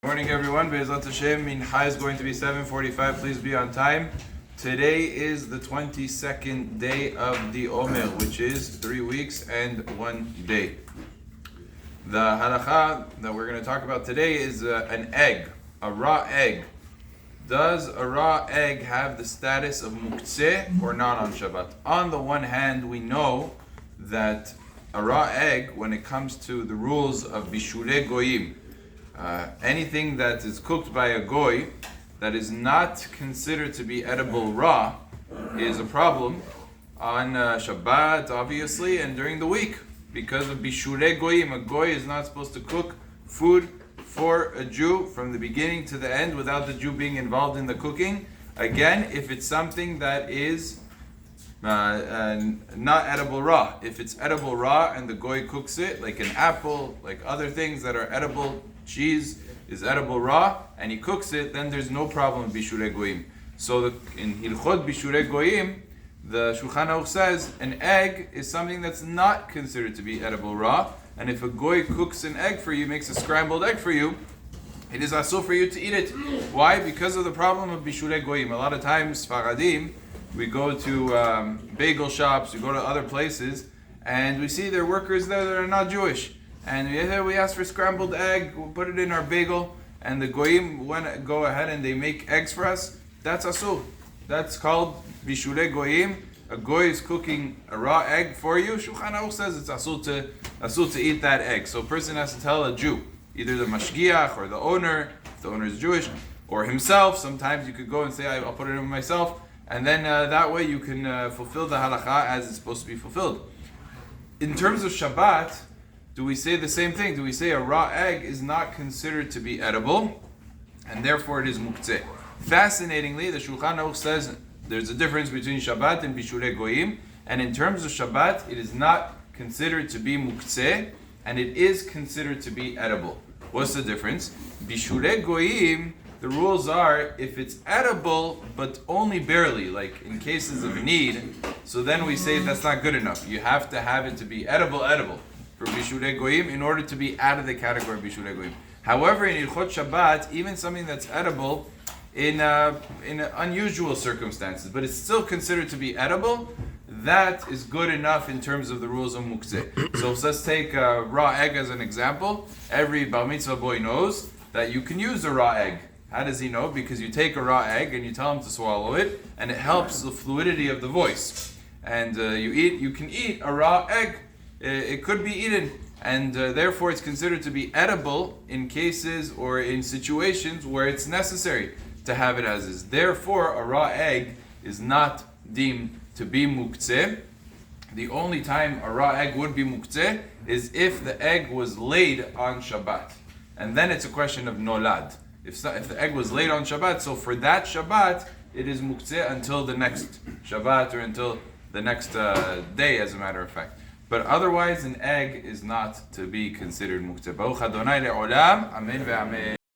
Morning everyone, Be'ezrat Hashem, Mincha is going to be 7:45, please be on time. Today is the 22nd day of the Omer, which is 3 weeks and 1 day. The Halacha that we're going to talk about today is an egg, a raw egg. Does a raw egg have the status of Muktze or not on Shabbat? On the one hand, we know that a raw egg, when it comes to the rules of Bishulei Goyim, anything that is cooked by a goy that is not considered to be edible raw is a problem on Shabbat, obviously, and during the week because of Bishulei Goyim. A goy is not supposed to cook food for a Jew from the beginning to the end without the Jew being involved in the cooking. Again, if it's something that is not edible raw. If it's edible raw and the goy cooks it, like an apple, like other things that are edible, cheese is edible raw, and he cooks it, then there's no problem with Bishulei Goyim. So in Hilchot Bishulei Goyim, the Shulchan Aruch says an egg is something that's not considered to be edible raw, and if a goy cooks an egg for you, makes a scrambled egg for you, it is asur for you to eat it. Why? Because of the problem of Bishulei Goyim. A lot of times, Sfaradim, we go to bagel shops, we go to other places, and we see there are workers there that are not Jewish. And we ask for scrambled egg, we'll put it in our bagel, and the goyim go ahead and they make eggs for us. That's asur. That's called bishulei goyim. A goy is cooking a raw egg for you. Shulchan Aruch says it's asur to eat that egg. So a person has to tell a Jew, either the mashgiach or the owner, if the owner is Jewish, or himself. Sometimes you could go and say, I'll put it in myself, and then that way you can fulfill the halacha as it's supposed to be fulfilled. In terms of Shabbat, do we say the same thing? Do we say a raw egg is not considered to be edible, and therefore it is muktze? Fascinatingly, the Shulchan Aruch says there's a difference between Shabbat and Bishulei Goyim, and in terms of Shabbat, it is not considered to be muktze, and it is considered to be edible. What's the difference? Bishulei Goyim, the rules are if it's edible, but only barely, like in cases of need, so then we say that's not good enough. You have to have it to be edible. For Bishulei Goyim, in order to be out of the category of Bishulei Goyim. However, in Hilchot Shabbat, even something that's edible in unusual circumstances, but it's still considered to be edible, that is good enough in terms of the rules of Muktze. So let's take a raw egg as an example. Every bar mitzvah boy knows that you can use a raw egg. How does he know? Because you take a raw egg and you tell him to swallow it, and it helps the fluidity of the voice. And you can eat a raw egg. It could be eaten, and therefore it's considered to be edible in cases or in situations where it's necessary to have it as is. Therefore, a raw egg is not deemed to be muktze. The only time a raw egg would be muktze is if the egg was laid on Shabbat, and then it's a question of nolad. If the egg was laid on Shabbat, so for that Shabbat, it is muktze until the next Shabbat or until the next day, as a matter of fact. But otherwise, an egg is not to be considered muktze. Baruch Adonai le'olam. Amen ve'amen.